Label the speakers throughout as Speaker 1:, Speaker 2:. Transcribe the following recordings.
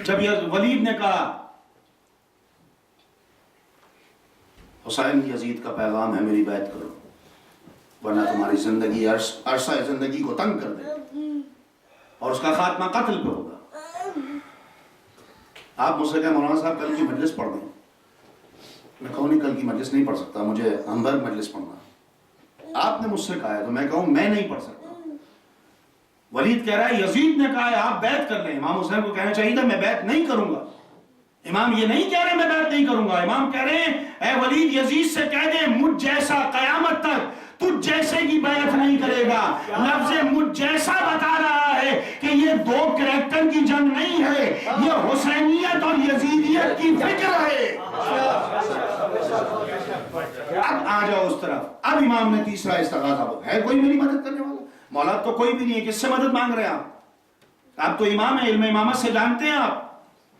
Speaker 1: جب ولید نے کہا حسین یزید کا پیغام ہے میری بیعت کرو ورنہ تمہاری زندگی عرصہ زندگی کو تنگ کر دے اور اس کا خاتمہ قتل پہ ہوگا. آپ مجھ سے کہیں مولانا صاحب کل کی مجلس پڑھ دیں. میں کہوں نہیں کل کی مجلس نہیں پڑھ سکتا, مجھے ہمبرگ مجلس پڑھنا. آپ نے مجھ سے کہا ہے تو میں کہوں میں نہیں پڑھ سکتا. ولید کہہ رہا ہے یزید نے کہا ہے آپ بیعت کر لیں. امام حسین کو کہنا چاہیے تھا میں بیعت نہیں کروں گا. امام یہ نہیں کہہ رہے میں بیعت نہیں کروں گا. امام کہہ رہے ہیں اے ولید یزید سے کہہ دے مجھ جیسا قیامت تک تجھ جیسے کی بیعت نہیں کرے گا. لفظ مجھ جیسا بتا رہا ہے کہ یہ دو کریکٹر کی جنگ نہیں ہے, یہ حسینیت اور یزیدیت کی فکر ہے. اب آ جاؤ اس طرف. اب امام نے تیسرا استغاثہ ہے کوئی میری مدد کرنے والا؟ مولا تو کوئی بھی نہیں ہے, کس سے مدد مانگ رہے ہیں آپ؟ آپ تو امام ہیں, علم امامت سے جانتے ہیں آپ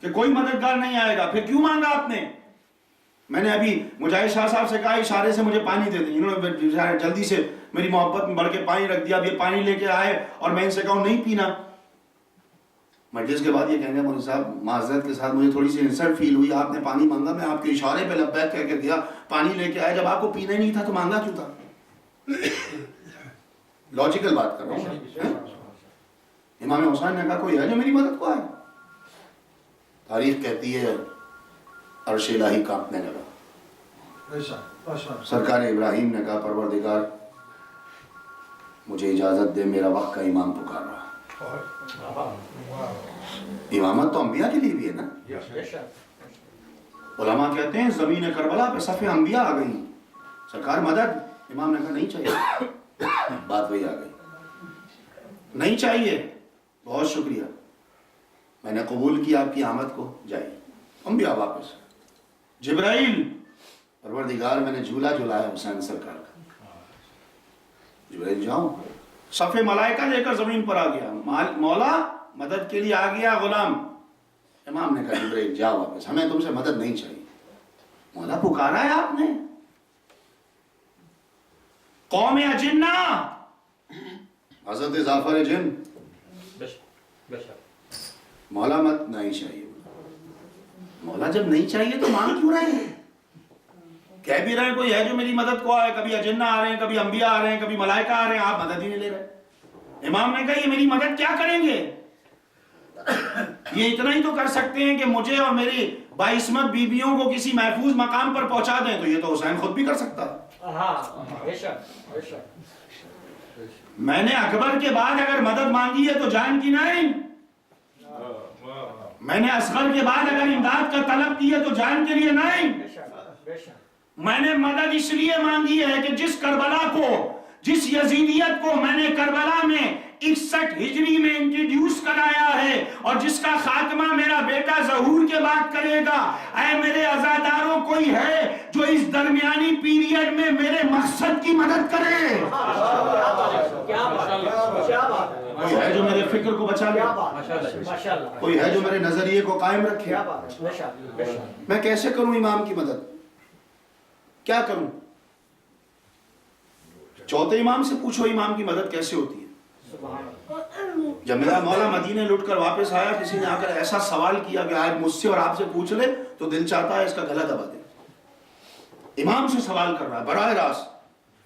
Speaker 1: کہ کوئی مددگار نہیں آئے گا. پھر کیوں مانگا آپ نے؟ میں نے ابھی مجاہد شاہ صاحب سے کہا اشارے سے مجھے پانی دے دیں. انہوں نے جلدی سے میری محبت میں بڑھ کے پانی رکھ دیا. اب یہ پانی لے کے آئے اور میں ان سے کہوں نہیں پینا. مجلس کے بعد یہ کہیں گے مولوی صاحب معذرت کے ساتھ مجھے تھوڑی سی انسلٹ فیل ہوئی, آپ نے پانی مانگا, میں آپ کے اشارے پہ لبیک کہہ کے دیا, پانی لے کے آئے. جب آپ کو پینا ہی نہیں تھا تو مانگا کیوں تھا؟ لاجیکل بات کر رہا ہوں. امام حسین نے کہا کوئی ہے جو میری مدد کو آئے؟ تاریخ کہتی ہے عرش الہی کانپنے لگا. سرکار ابراہیم نے کہا پروردگار مجھے اجازت دے, میرا وقت کا امام پکار رہا. امامت تو انبیاء کے لیے بھی ہے نا. علماء کہتے ہیں زمین کربلا پہ صف انبیاء آ گئی, سرکار مدد. امام نے کہا نہیں چاہیے. بات وہی آ گئی, نہیں چاہیے, بہت شکریہ, میں نے قبول کیا آپ کی آمد کو, جائیے. انبیاء واپس. جبرائیل پروردگار میں نے جھولا جھولایا حسین سرکار کا. جبرائیل جاؤ. صف ملائکہ لے کر زمین پر آ گیا. مولا مدد کے لیے آ گیا غلام. امام نے کہا جبرائیل جاؤ واپس, ہمیں تم سے مدد نہیں چاہیے. مولا پکارا ہے آپ نے. قوم اجنہ حضرت جعفر جن مولا مت نہیں چاہیے. مولا جب نہیں چاہیے تو مانگ کیوں رہے ہیں؟ کہہ بھی رہے ہیں کوئی ہے جو میری مدد کو آئے. کبھی اجنہ آ رہے ہیں, کبھی انبیاء آ رہے ہیں, کبھی ملائکہ آ رہے ہیں, آپ مدد ہی نہیں لے رہے. امام نے کہا یہ میری مدد کیا کریں گے؟ یہ اتنا ہی تو کر سکتے ہیں کہ مجھے اور میری باعصمت بیویوں کو کسی محفوظ مقام پر پہنچا دیں. تو یہ تو حسین خود بھی کر سکتا. میں نے اکبر کے بعد اگر مدد مانگی ہے تو جان کی نہیں. میں نے اصغر کے بعد اگر امداد کا طلب کی ہے تو جان کے لیے نہیں. میں نے مدد اس لیے مانگی ہے کہ جس کربلا کو, جس یزیدیت کو میں نے کربلا میں 61 ہجری میں انٹروڈیوس کرایا ہے اور جس کا خاتمہ میرا بیٹا ظہور کے بعد کرے گا, اے میرے عزاداروں کوئی ہے جو اس درمیانی پیریڈ میں میرے مقصد کی مدد کرے؟ کوئی ہے جو میرے فکر کو بچا لے؟ کوئی ہے جو میرے نظریے کو قائم رکھے؟ میں کیسے کروں امام کی مدد؟ کیا کروں؟ چوتھے امام سے پوچھو امام کی مدد کیسے ہوتی ہے. جب میرا مولا مدینے لٹ کر واپس آیا, کسی نے آ کر ایسا سوال کیا کہ آج مجھ سے اور آپ سے پوچھ لے تو دل چاہتا ہے اس کا گلا دبا دے. امام سے سوال کر رہا ہے براہ راست,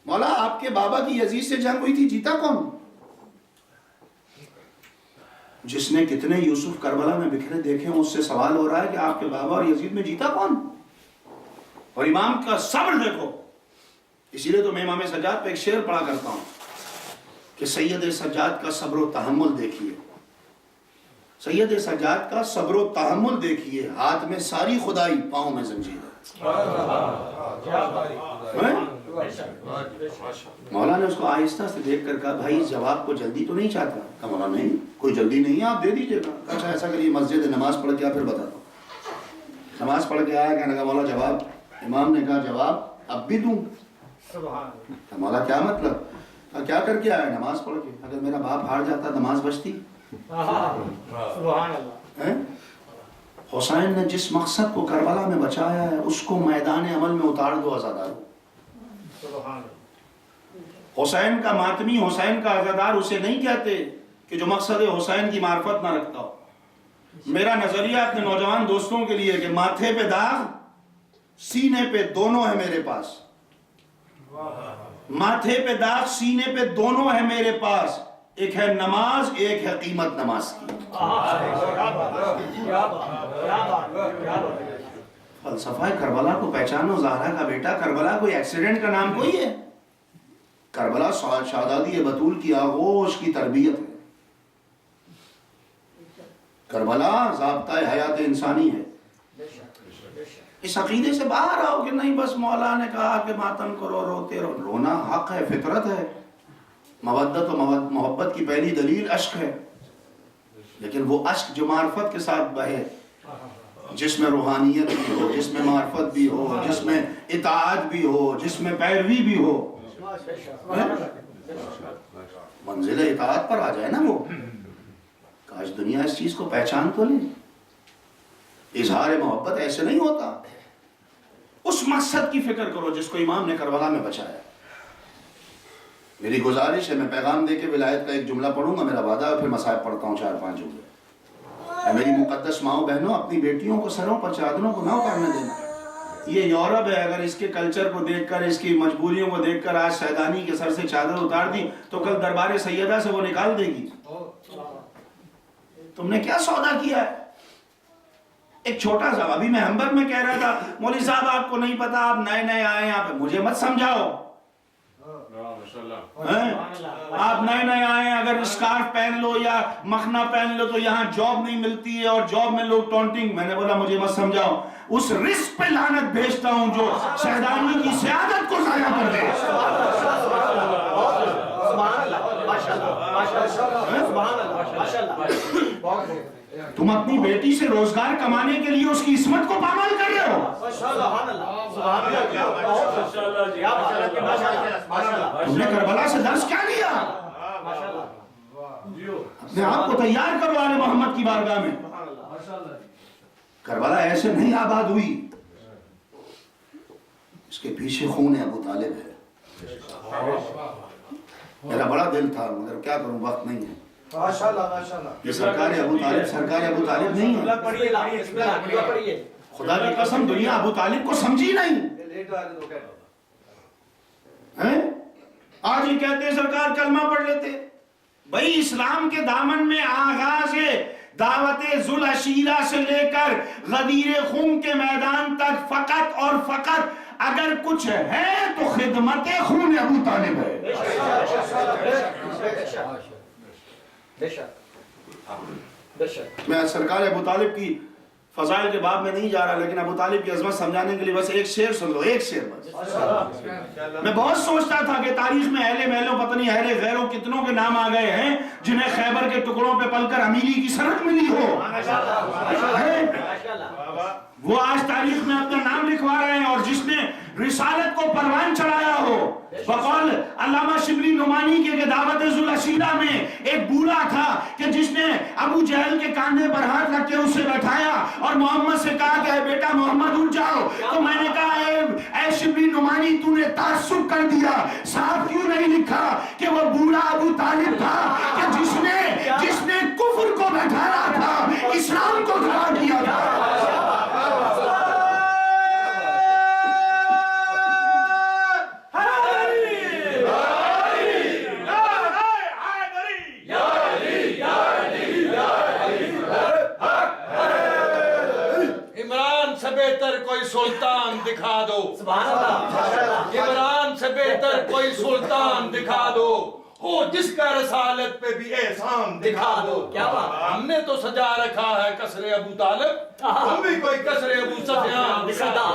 Speaker 1: مولا آپ کے بابا کی یزید سے جنگ ہوئی تھی, جیتا کون؟ جس نے کتنے یوسف کربلا میں بکھرے دیکھے ہیں اس سے سوال ہو رہا ہے کہ آپ کے بابا اور یزید میں جیتا کون؟ اور امام کا صبر دیکھو. اسی لیے تو میں امام سجاد پہ ایک شعر پڑھا کرتا ہوں کہ سید سجاد کا صبر و تحمل دیکھیے, سید سجاد کا صبر و تحمل دیکھیے, ہاتھ میں ساری خدائی, پاؤں میں زنجیر. مولا نے اس کو آہستہ سے دیکھ کر کہا بھائی جواب کو جلدی تو نہیں چاہتا؟ کہا مولا نہیں کوئی جلدی نہیں ہے, آپ دے دیجیے گا. اچھا ایسا کریے مسجد نماز پڑھ کے پھر بتاتا ہوں. نماز پڑھ کے آیا, کہنے لگا مولا جواب. امام نے کہا جواب اب بھی دوں. مولا کیا مطلب؟ کیا کر کے آیا؟ نماز پڑھ کے. اگر میرا باپ ہار جاتا نماز بچتی؟ حسین نے جس مقصد کو کربلا میں بچایا ہے اس کو میدان عمل میں اتار دو عزادارو. حسین کا ماتمی, حسین کا عزادار اسے نہیں کہتے کہ جو مقصد حسین کی معرفت نہ رکھتا ہو. میرا نظریہ اپنے نوجوان دوستوں کے لیے کہ ماتھے پہ داغ سینے پہ دونوں ہے میرے پاس، ماتھے پہ داغ سینے پہ دونوں ہے میرے پاس، ایک ہے نماز، ایک ہے قیمت نماز کی۔ فلسفہ کربلا کو پہچانو، زہرا کا بیٹا کربلا کوئی ایکسیڈنٹ کا نام کوئی ہے؟ کربلا شہزادی بطول کی آغوش کی تربیت ہے، کربلا ضابطہ حیات انسانی ہے۔ اس عقیدے سے باہر آؤ کہ نہیں بس مولا نے کہا کہ ماتم کرو، روتے رہو۔ رونا حق ہے، فطرت ہے، مودت و محبت کی پہلی دلیل اشک ہے، لیکن وہ اشک جو معرفت کے ساتھ بہے، جس میں روحانیت بھی ہو، جس میں معرفت بھی ہو، جس میں اطاعت بھی ہو، جس میں پیروی بھی ہو، منزل اطاعت پر آ جائے نا وہ۔ کاش دنیا اس چیز کو پہچان تو لے۔ اظہار محبت ایسے نہیں ہوتا، اس مقصد کی فکر کرو جس کو امام نے کربلا میں بچایا۔ میری گزارش ہے، میں پیغام دے کے ولایت کا ایک جملہ پڑھوں گا، میرا وعدہ ہے، پھر مصائب پڑھتا ہوں 4-5 جملے۔ اے میری مقدس ماؤں بہنوں، اپنی بیٹیوں کو سروں پر چادروں کو نہ اتارنے دینا۔ یہ یورپ ہے، اگر اس کے کلچر کو دیکھ کر، اس کی مجبوریوں کو دیکھ کر آج سیدانی کے سر سے چادر اتار دی تو کل دربار سیدہ سے وہ نکال دے گی۔ تم نے کیا سودا کیا ہے؟ ایک چھوٹا سا، ابھی میں ہمبرگ میں کہہ رہا تھا، مولوی صاحب آپ کو نہیں پتا، آپ نئے نئے آئے یہاں پہ، مجھے مت سمجھاؤ، آپ نئے نئے آئے، اگر اسکارف پہن لو یا مخنا پہن لو تو یہاں جاب نہیں ملتی ہے اور جاب میں لوگ ٹونٹنگ۔ میں نے بولا مجھے مت سمجھاؤ، اس رزق پہ لعنت بھیجتا ہوں جو سیدانی کی سیادت کو ضائع کر دے۔ تم اپنی بیٹی سے روزگار کمانے کے لیے اس کی عصمت کو پامال کر رہے ہو۔ تم نے کربلا سے درس کیا لیا؟ اپنے آپ کو تیار کرو آل محمد کی بارگاہ میں۔ کربلا ایسے نہیں آباد ہوئی، اس کے پیچھے خون ابو طالب ہے۔ میرا بڑا دل تھا مگر کیا کروں، وقت نہیں ہے۔ یہ سرکار ابو طالب نہیں ہے۔ خدا کی قسم دنیا ابو طالب کو سمجھی نہیں۔ آج یہ کہتے ہیں سرکار کلمہ پڑھ لیتے۔ بھئی اسلام کے دامن میں آغاز دعوت ذوالعشیرہ سے لے کر غدیر خم کے میدان تک فقط اور فقط اگر کچھ ہے تو خدمت خون ابو طالب ہے۔ میں سرکار ابو طالب کی فضائل کے باب میں نہیں جا رہا، لیکن ابو طالب کی عظمت سمجھانے کے لیے بس ایک شعر سن لو، ایک شعر بس۔ میں بہت سوچتا تھا کہ تاریخ میں اہل محلوں پتہ نہیں اہل غیروں کتنوں کے نام آ گئے ہیں جنہیں خیبر کے ٹکڑوں پہ پل کر امیری کی سند ملی ہو۔ وہ آج تاریخ میں اپنا نام لکھوا رہے ہیں، اور جس نے رسالت کو پروان چڑھایا ہو، بقول علامہ شبلی نعمانی کے دعوت ذوالعشیرہ میں ایک بوڑھا تھا کہ جس نے ابو جہل کے کاندھے پر ہاتھ رکھ کے اسے بیٹھایا اور محمد سے کہا کہ اے بیٹا محمد اٹھ جاؤ، تو میں نے کہا اے شبلی نعمانی تو نے تعصب کر دیا، صاحب کیوں نہیں لکھا کہ وہ بوڑھا ابو طالب تھا کہ جس نے کفر کو بیٹھایا تھا، اسلام کو کھڑا کیا تھا۔
Speaker 2: کوئی سلطان دکھا دو، عمران سے بہتر کوئی سلطان دکھا دو، ہو جس کا رسالت پہ بھی احسان دکھا دو۔ ہم نے تو سجا رکھا ہے قصر ابو طالب، تم بھی کوئی قصر ابو سفیان دکھا دو۔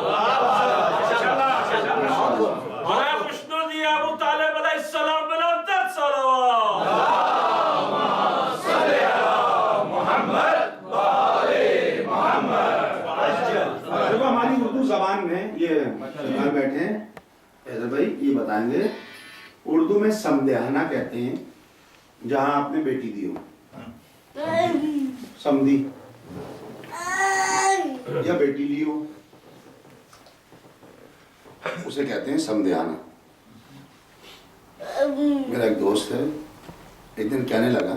Speaker 3: ہمیں خوشنو دیا ابو طالب علیہ السلام بلندت صلوات۔
Speaker 1: دیکھو ہماری اردو زبان میں یہ گھر بیٹھے ہیں حیدر بھائی یہ بتائیں گے، اردو میں سمدھیانہ کہتے ہیں جہاں آپ نے بیٹی دی ہو، سمدھی یا بیٹی لی ہو، اسے کہتے ہیں سمدھیانہ۔ میرا ایک دوست ہے، ایک دن کہنے لگا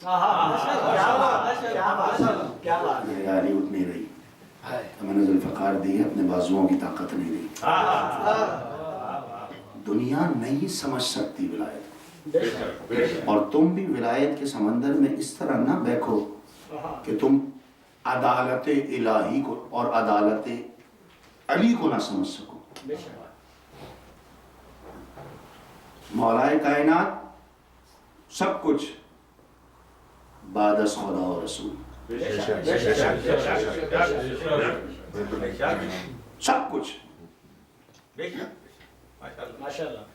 Speaker 4: کیا بات کیا بات کیا بات
Speaker 1: یاری اتنی رہی میں نے ذوالفقار دی ہے، اپنے بازوؤں کی طاقت نہیں رہی. دنیا نہیں سمجھ سکتی ولایت، اور تم بھی ولایت کے سمندر میں اس طرح نہ بیٹھو کہ تم عدالت الہی کو اور عدالت علی کو نہ سمجھ سکو. مولا کائنات سب کچھ بعد از خدا و رسول، سب کچھ.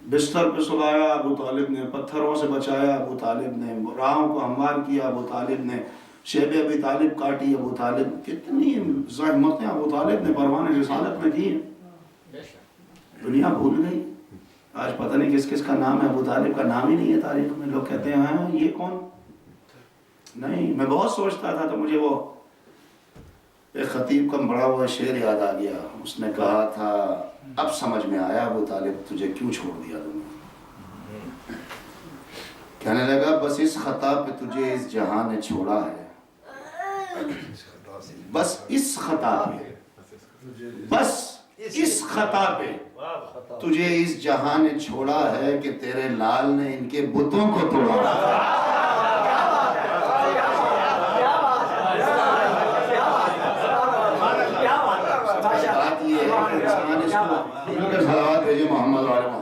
Speaker 1: بستر پہ سلایا ابو طالب نے، پتھروں سے بچایا ابو طالب نے، راہوں کو ہموار کیا ابو طالب نے، شیب ابی طالب کاٹی ابو طالب. کتنی زحمتیں ابو طالب نے پروان رسالت میں کی. دنیا بھول گئی. آج پتہ نہیں کس کس کا نام ہے، ابو طالب کا نام ہی نہیں ہے تاریخ میں. لوگ کہتے ہیں ہاں یہ کون. نہیں، میں بہت سوچتا تھا تو مجھے وہ ایک خطیب کا بڑا ہوا شعر یاد آ گیا. اس نے کہا تھا اب سمجھ میں آیا ابو طالب تجھے کیوں چھوڑ دیا تم نے. کہنے لگا بس اس خطا پہ تجھے اس جہاں نے چھوڑا ہے، بس اس خطا پہ، بس اس خطا پہ تجھے اس جہاں نے چھوڑا ہے کہ تیرے لال نے ان کے بتوں کو توڑا. بات یہ ہے کہ انسان اس کو صلوات بھیجے محمد علیہ